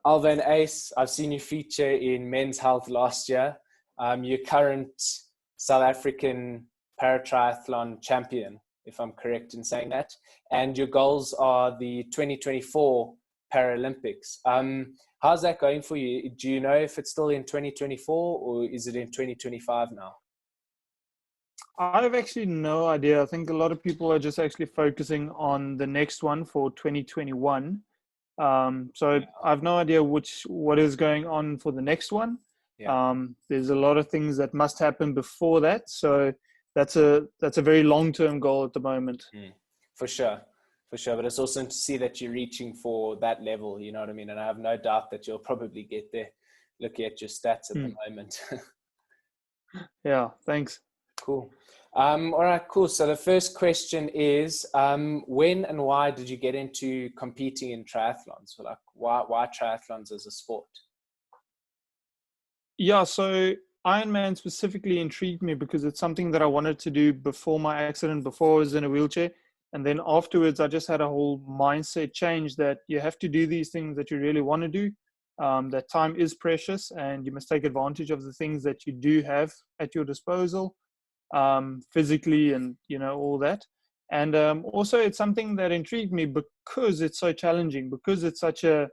Alwyn Uys, I've seen you feature in Men's Health last year. You're current South African para-triathlon champion, if I'm correct in saying that. And your goals are the 2024 Paralympics. How's that going for you? Do you know if it's still in 2024 or is it in 2025 now? I have actually no idea. I think a lot of people are just actually focusing on the next one for 2021. So I have no idea what is going on for the next one. Yeah. There's a lot of things that must happen before that. So that's a very long-term goal at the moment. For sure. But it's awesome to see that you're reaching for that level, you know what I mean? And I have no doubt that you'll probably get there looking at your stats at the moment. Yeah, thanks. Cool. All right, cool. So the first question is, when and why did you get into competing in triathlons? So like, why triathlons as a sport? Yeah, so Ironman specifically intrigued me because it's something that I wanted to do before my accident, before I was in a wheelchair. And then afterwards, I just had a whole mindset change that you have to do these things that you really want to do. That time is precious and you must take advantage of the things that you do have at your disposal, physically and, all that. And also it's something that intrigued me because it's so challenging, because it's such a,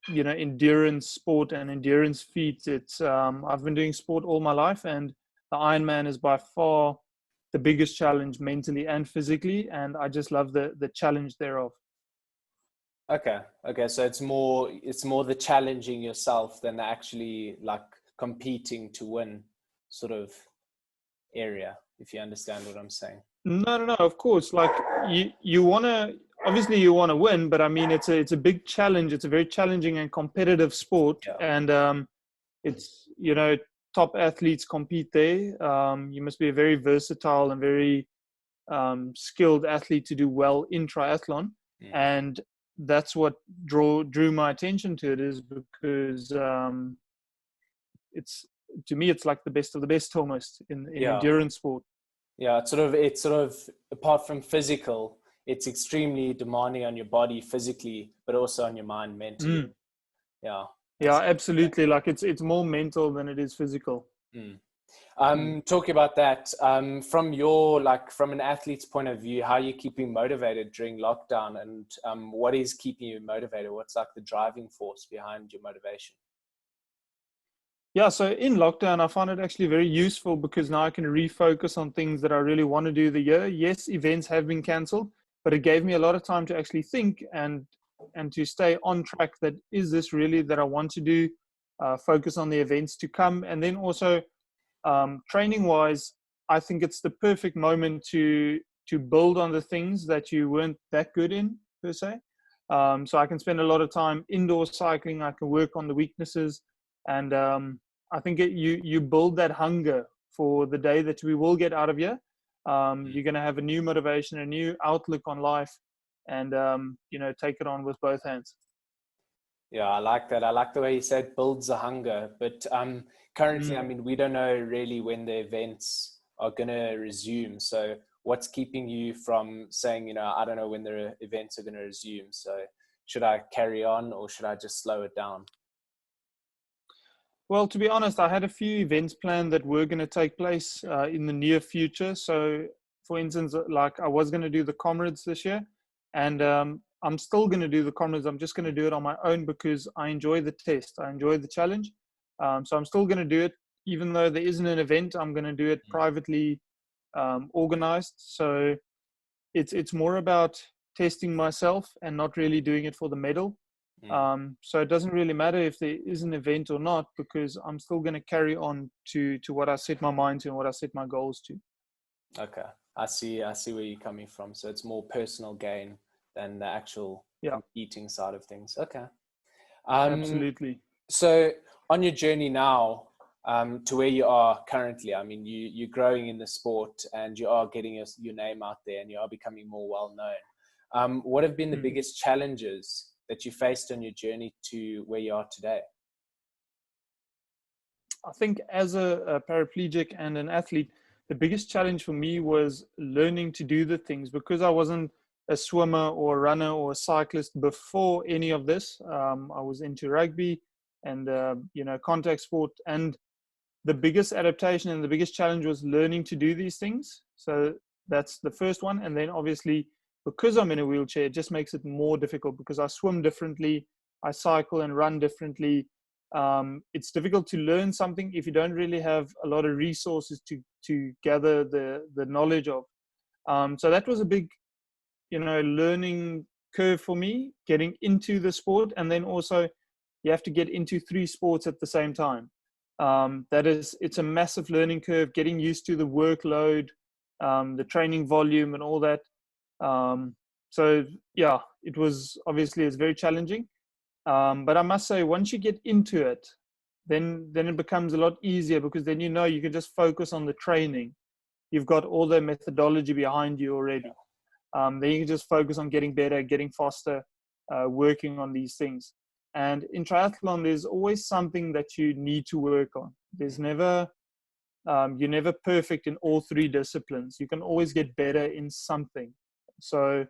endurance sport and endurance feat. It's I've been doing sport all my life, and the Ironman is by far the biggest challenge mentally and physically, and I just love the challenge thereof. Okay. So it's more the challenging yourself than actually like competing to win sort of area, if you understand what I'm saying. No, of course. Like you want to, obviously you want to win, but I mean, it's a big challenge. It's a very challenging and competitive sport. Yeah. And it's, top athletes compete there. You must be a very versatile and very skilled athlete to do well in triathlon. And that's what drew my attention to it, is because to me it's like the best of the best almost in endurance sport. Yeah, it's sort of apart from physical, it's extremely demanding on your body physically, but also on your mind mentally. Yeah, absolutely. Like it's more mental than it is physical. Talking about that, from an athlete's point of view, how are you keeping motivated during lockdown, and what is keeping you motivated? What's like the driving force behind your motivation? Yeah, so in lockdown, I found it actually very useful because now I can refocus on things that I really want to do the year. Yes, events have been cancelled, but it gave me a lot of time to actually think and to stay on track. That is this really that I want to do? Focus on the events to come, and then also training wise, I think it's the perfect moment to build on the things that you weren't that good in per se. So I can spend a lot of time indoor cycling. I can work on the weaknesses. And I think you build that hunger for the day that we will get out of here. You're going to have a new motivation, a new outlook on life, and take it on with both hands. Yeah, I like that. I like the way you said builds a hunger. But currently, I mean, we don't know really when the events are going to resume. So what's keeping you from saying, I don't know when the events are going to resume? So should I carry on or should I just slow it down? Well, to be honest, I had a few events planned that were going to take place in the near future. So, for instance, like I was going to do the Comrades this year, and I'm still going to do the Comrades. I'm just going to do it on my own because I enjoy the test. I enjoy the challenge. So I'm still going to do it. Even though there isn't an event, I'm going to do it privately organized. So it's more about testing myself and not really doing it for the medal. So it doesn't really matter if there is an event or not, because I'm still going to carry on to what I set my mind to and what I set my goals to. Okay, I see where you're coming from. So it's more personal gain than the actual competing side of things. Okay. Absolutely. So on your journey now to where you are currently, I mean, you're growing in the sport and you are getting your name out there and you are becoming more well known. What have been the biggest challenges that you faced on your journey to where you are today? I think as a paraplegic and an athlete, the biggest challenge for me was learning to do the things, because I wasn't a swimmer or a runner or a cyclist before any of this. I was into rugby and, contact sport. And the biggest adaptation and the biggest challenge was learning to do these things. So that's the first one. And then obviously, because I'm in a wheelchair, it just makes it more difficult because I swim differently, I cycle and run differently. It's difficult to learn something if you don't really have a lot of resources to gather the knowledge of. So that was a big, learning curve for me, getting into the sport. And then also you have to get into 3 sports at the same time. It's a massive learning curve, getting used to the workload, the training volume and all that. So yeah, it's very challenging. But I must say, once you get into it, then it becomes a lot easier because then you can just focus on the training. You've got all the methodology behind you already. Then you can just focus on getting better, getting faster, working on these things. And in triathlon, there's always something that you need to work on. There's never, you're never perfect in all 3 disciplines. You can always get better in something. So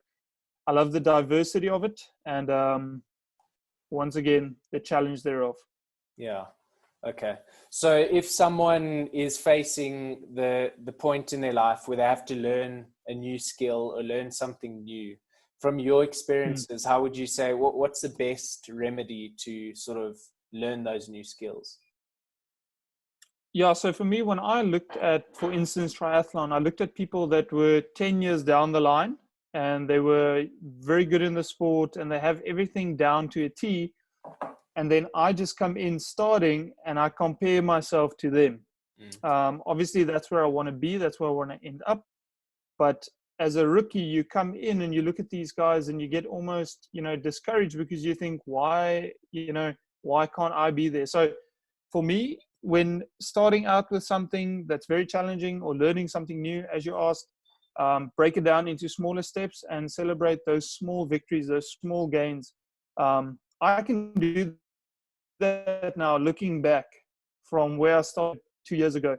I love the diversity of it. And once again, the challenge thereof. Yeah. Okay. So if someone is facing the point in their life where they have to learn a new skill or learn something new, from your experiences, how would you say, what's the best remedy to sort of learn those new skills? Yeah, so for me, when I looked at, for instance, triathlon, I looked at people that were 10 years down the line and they were very good in the sport and they have everything down to a T. And then I just come in starting and I compare myself to them. Obviously, that's where I want to be. That's where I want to end up. But as a rookie, you come in and you look at these guys and you get almost, discouraged because you think, why can't I be there? So for me, when starting out with something that's very challenging or learning something new, as you asked, break it down into smaller steps and celebrate those small victories, those small gains. I can do that now, looking back from where I started 2 years ago.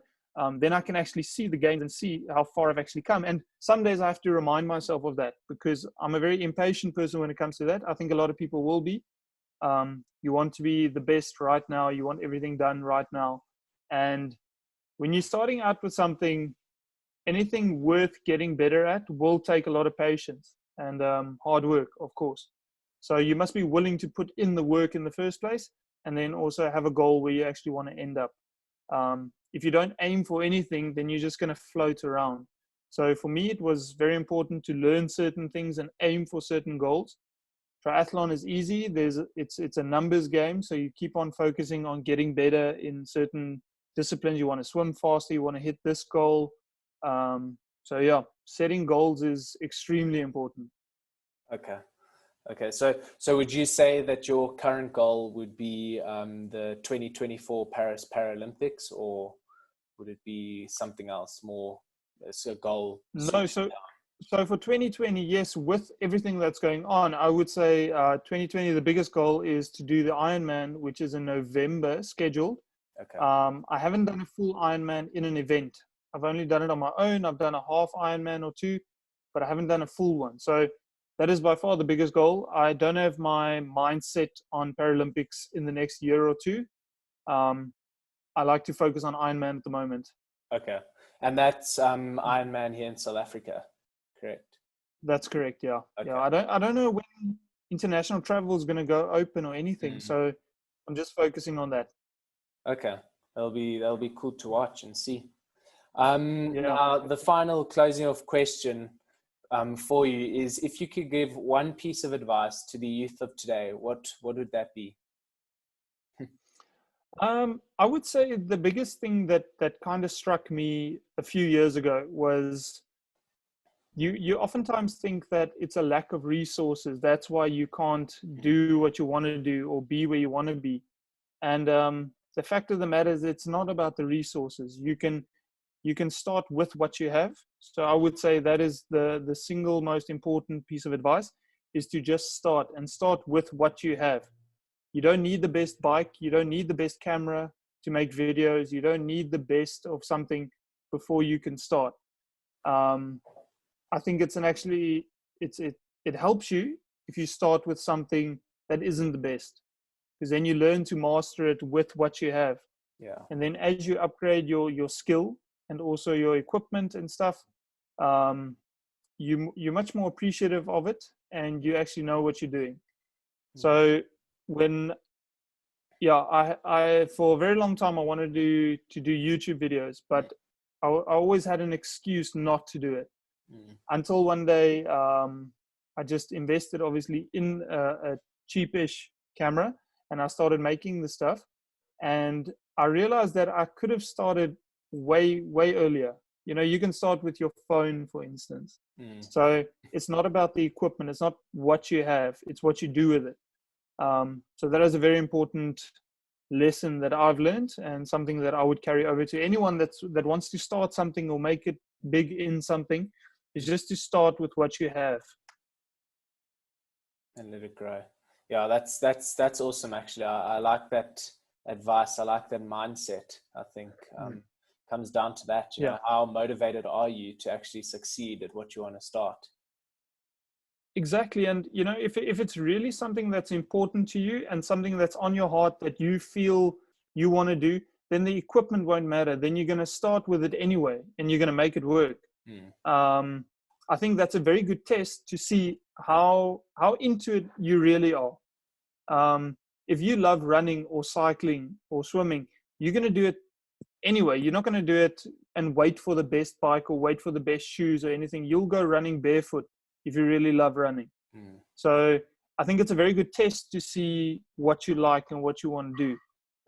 Then I can actually see the gains and see how far I've actually come. And some days I have to remind myself of that because I'm a very impatient person when it comes to that. I think a lot of people will be. You want to be the best right now. You want everything done right now. And when you're starting out with something, anything worth getting better at will take a lot of patience and hard work, of course. So you must be willing to put in the work in the first place and then also have a goal where you actually want to end up. If you don't aim for anything, then you're just going to float around. So for me, it was very important to learn certain things and aim for certain goals. Triathlon is easy. It's a numbers game. So you keep on focusing on getting better in certain disciplines. You want to swim faster. You want to hit this goal. So yeah, setting goals is extremely important. Okay. So would you say that your current goal would be the 2024 Paris Paralympics, or would it be something else more? It's a goal. No, so for 2020, yes, with everything that's going on, I would say 2020, the biggest goal is to do the Ironman, which is in November scheduled. Okay. I haven't done a full Ironman in an event. I've only done it on my own. I've done a half Ironman or 2, but I haven't done a full one. So that is by far the biggest goal. I don't have my mindset on Paralympics in the next year or 2. I like to focus on Ironman at the moment. Okay. And that's Ironman here in South Africa, correct? That's correct, yeah. Okay. Yeah, I don't know when international travel is going to go open or anything. So I'm just focusing on that. Okay. That'll be cool to watch and see. Yeah. Now, the final closing off question for you is, if you could give one piece of advice to the youth of today, what would that be? I would say the biggest thing that kind of struck me a few years ago was you oftentimes think that it's a lack of resources. That's why you can't do what you want to do or be where you want to be. And the fact of the matter is, it's not about the resources. You can start with what you have. So I would say that is the single most important piece of advice, is to just start with what you have. You don't need the best bike. You don't need the best camera to make videos. You don't need the best of something before you can start. I think it's it helps you if you start with something that isn't the best, because then you learn to master it with what you have. Yeah. And then as you upgrade your skill and also your equipment and stuff, you're much more appreciative of it, and you actually know what you're doing. So when, I for a very long time I wanted to do YouTube videos, but I always had an excuse not to do it, until one day I just invested obviously in a cheapish camera, and I started making the stuff, and I realized that I could have started way earlier. You can start with your phone, for instance. So it's not about the equipment, it's not what you have, it's what you do with it. So that is a very important lesson that I've learned, and something that I would carry over to anyone that wants to start something or make it big in something, is just to start with what you have and let it grow. Yeah, that's awesome. Actually, I like that advice. I like that mindset. I think comes down to that. You know, how motivated are you to actually succeed at what you want to start? Exactly. And if it's really something that's important to you and something that's on your heart that you feel you want to do, then the equipment won't matter. Then you're going to start with it anyway, and you're going to make it work. I think that's a very good test to see how into it you really are. If you love running or cycling or swimming, you're going to do it anyway. You're not going to do it and wait for the best bike or wait for the best shoes or anything. You'll go running barefoot if you really love running. So I think it's a very good test to see what you like and what you want to do.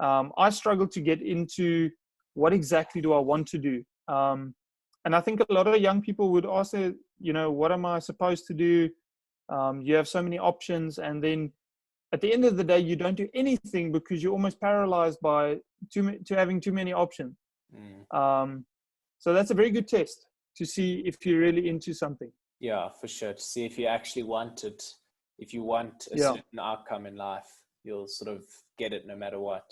I struggle to get into what exactly do I want to do. And I think a lot of young people would also, what am I supposed to do? You have so many options, and then at the end of the day, you don't do anything because you're almost paralyzed by having too many options. So that's a very good test to see if you're really into something. Yeah, for sure. To see if you actually want it. If you want a certain outcome in life, you'll sort of get it no matter what.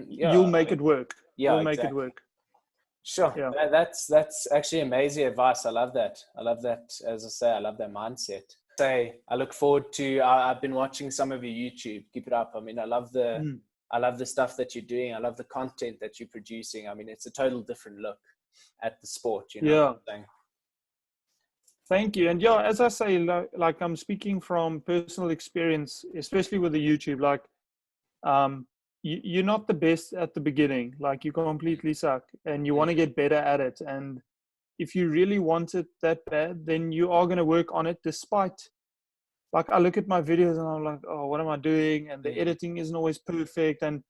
You'll make it work. Yeah, You'll make it work. Sure. Yeah. That's actually amazing advice. I love that. As I say, I love that mindset. I look forward to, I've been watching some of your YouTube. Keep it up. I mean, I love the stuff that you're doing. I love the content that you're producing. I mean, it's a total different look at the sport, Yeah. Thank you. And as I say, like I'm speaking from personal experience, especially with the YouTube, like, you're not the best at the beginning. Like, you completely suck and you want to get better at it. And if you really want it that bad, then you are going to work on it despite, like, I look at my videos and I'm like, oh, what am I doing? And the editing isn't always perfect. And,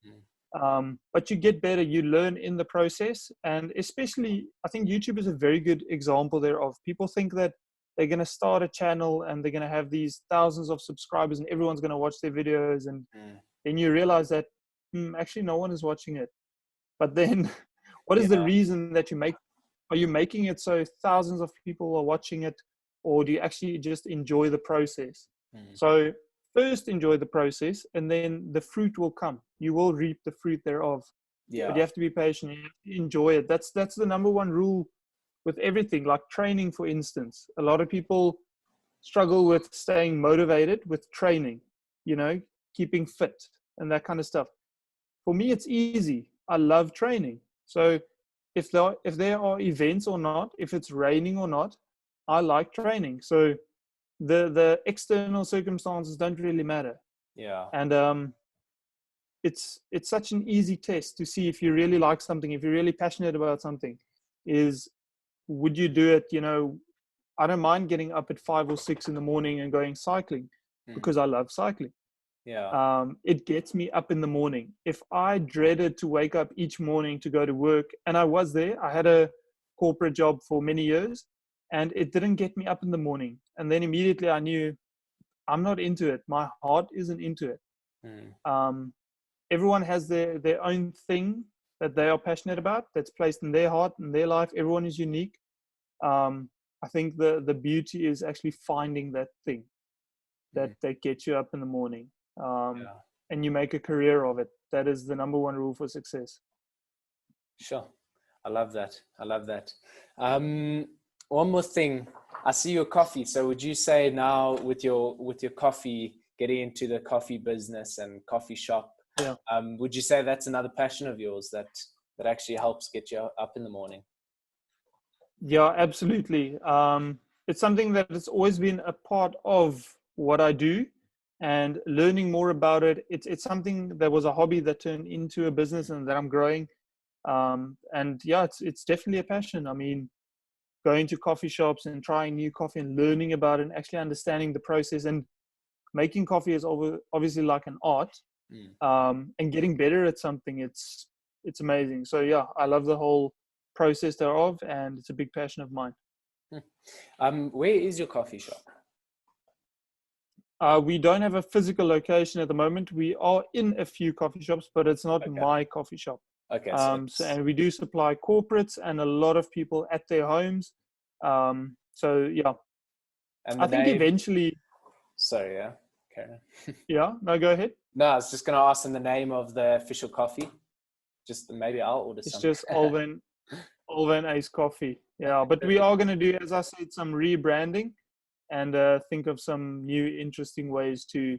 but you get better, you learn in the process. And especially, I think YouTube is a very good example thereof. People think that they're going to start a channel and they're going to have these thousands of subscribers and everyone's going to watch their videos. And then you realize that actually no one is watching it. But then what is the reason that are you making it so thousands of people are watching it, or do you actually just enjoy the process? So first enjoy the process, and then the fruit will come. You will reap the fruit thereof. But you have to be patient. You have to enjoy it. That's the number one rule with everything, like training, for instance. A lot of people struggle with staying motivated with training, keeping fit and that kind of stuff. For me, it's easy. I love training. So if there are events or not, if it's raining or not, I like training. So the external circumstances don't really matter. And it's such an easy test to see if you really like something, if you're really passionate about something. Would you do it? I don't mind getting up at 5 or 6 in the morning and going cycling because I love cycling. It gets me up in the morning. If I dreaded to wake up each morning to go to work, and I was there, I had a corporate job for many years, and it didn't get me up in the morning. And then immediately I knew I'm not into it. My heart isn't into it. Everyone has their own thing that they are passionate about, that's placed in their heart and their life. Everyone is unique. I think the beauty is actually finding that thing that gets you up in the morning. And you make a career of it. That is the number one rule for success. Sure. I love that. one more thing. I see your coffee. So would you say now with your coffee, getting into the coffee business and coffee shop, Yeah. Would you say that's another passion of yours that actually helps get you up in the morning? Yeah, absolutely. It's something that has always been a part of what I do, and learning more about it. It's something that was a hobby that turned into a business and that I'm growing. And yeah, it's definitely a passion. I mean, going to coffee shops and trying new coffee and learning about it and actually understanding the process, and making coffee is obviously like an art. And getting better at something, it's amazing. So yeah, I love the whole process thereof, and it's a big passion of mine. Where is your coffee shop? We don't have a physical location at the moment. We are in a few coffee shops, but it's not my coffee shop. Okay. And we do supply corporates and a lot of people at their homes. So yeah, and I think eventually. Sorry, yeah. Okay. Yeah, no, go ahead. No, I was just going to ask in the name of the official coffee. Just maybe I'll order some. It's just Alwyn Uyse coffee. Yeah, but we are going to do, as I said, some rebranding, and think of some new interesting ways to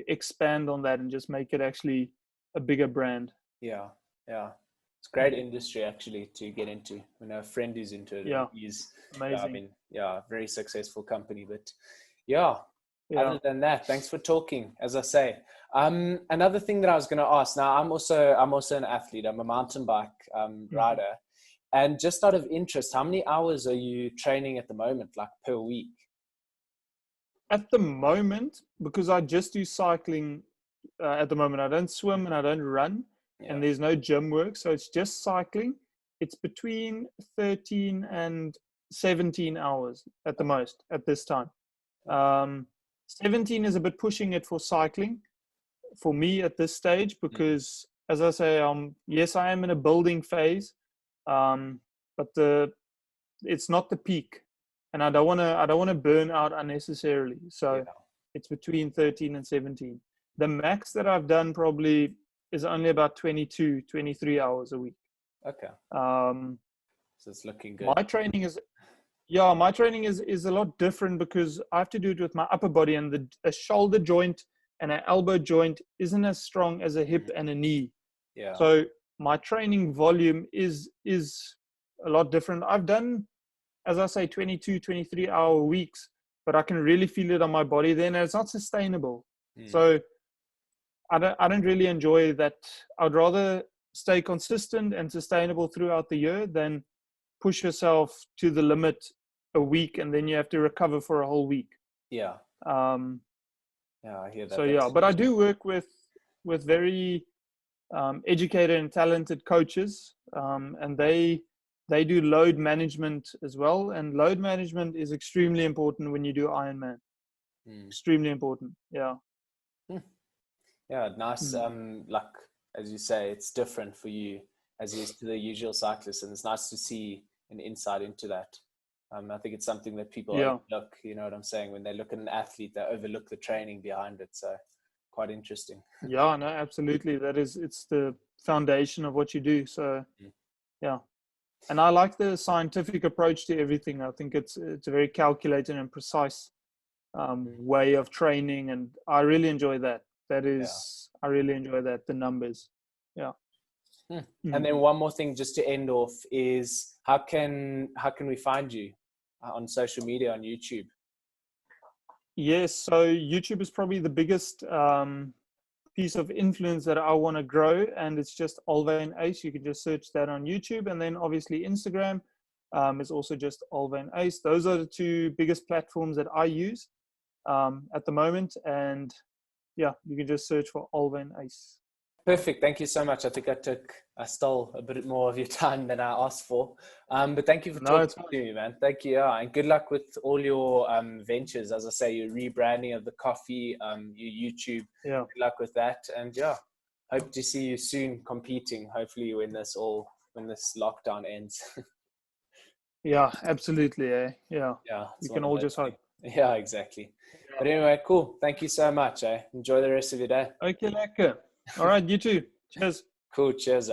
expand on that and just make it actually a bigger brand. Yeah. It's a great industry actually to get into. I know a friend who's into it. Yeah, He's amazing. Very successful company. But other than that, thanks for talking. As I say, another thing that I was going to ask. Now, I'm also an athlete. I'm a mountain bike rider, and just out of interest, how many hours are you training at the moment, like per week? At the moment, because I just do cycling. At the moment, I don't swim and I don't run, and there's no gym work, so it's just cycling. It's between 13 and 17 hours at the most at this time. 17 is a bit pushing it for cycling for me at this stage, because as I say, yes, I am in a building phase, but it's not the peak, and I don't want to burn out unnecessarily. So it's between 13 and 17. The max that I've done probably is only about 22, 23 hours a week. Okay. So it's looking good. My training is a lot different, because I have to do it with my upper body, and a shoulder joint and an elbow joint isn't as strong as a hip and a knee. Yeah. So my training volume is a lot different. I've done, as I say, 22, 23 hour weeks, but I can really feel it on my body then, and it's not sustainable. So I don't really enjoy that. I'd rather stay consistent and sustainable throughout the year than push yourself to the limit a week and then you have to recover for a whole week. Yeah. I hear that. So yeah, but I do work with very educated and talented coaches, and they do load management as well. And load management is extremely important when you do Ironman. Extremely important. Yeah. Yeah, nice. Like as you say, it's different for you as is to the usual cyclist, and it's nice to see an insight into that. I think it's something that people overlook. You know what I'm saying? When they look at an athlete, they overlook the training behind it. So quite interesting. Yeah, no, absolutely. It's the foundation of what you do. So yeah. And I like the scientific approach to everything. I think it's a very calculated and precise way of training, and I really enjoy that. I really enjoy that, the numbers. Yeah. And then one more thing just to end off is how can we find you on social media, on YouTube? Yes, so YouTube is probably the biggest piece of influence that I want to grow, and it's just Alwyn Uyse. You can just search that on YouTube, and then obviously Instagram is also just Alwyn Uyse. Those are the two biggest platforms that I use at the moment, and yeah, you can just search for Alwyn Uyse. Perfect. Thank you so much. I think I stole a bit more of your time than I asked for. But thank you for talking to me, man. Thank you. And good luck with all your ventures. As I say, your rebranding of the coffee, your YouTube. Yeah. Good luck with that. And hope to see you soon competing, hopefully when this lockdown ends. Yeah, absolutely. Yeah. You can all just hope. Yeah, exactly. Yeah. But anyway, cool. Thank you so much. Enjoy the rest of your day. Okay, lekker. All right, you too. Cheers. Cool. Cheers.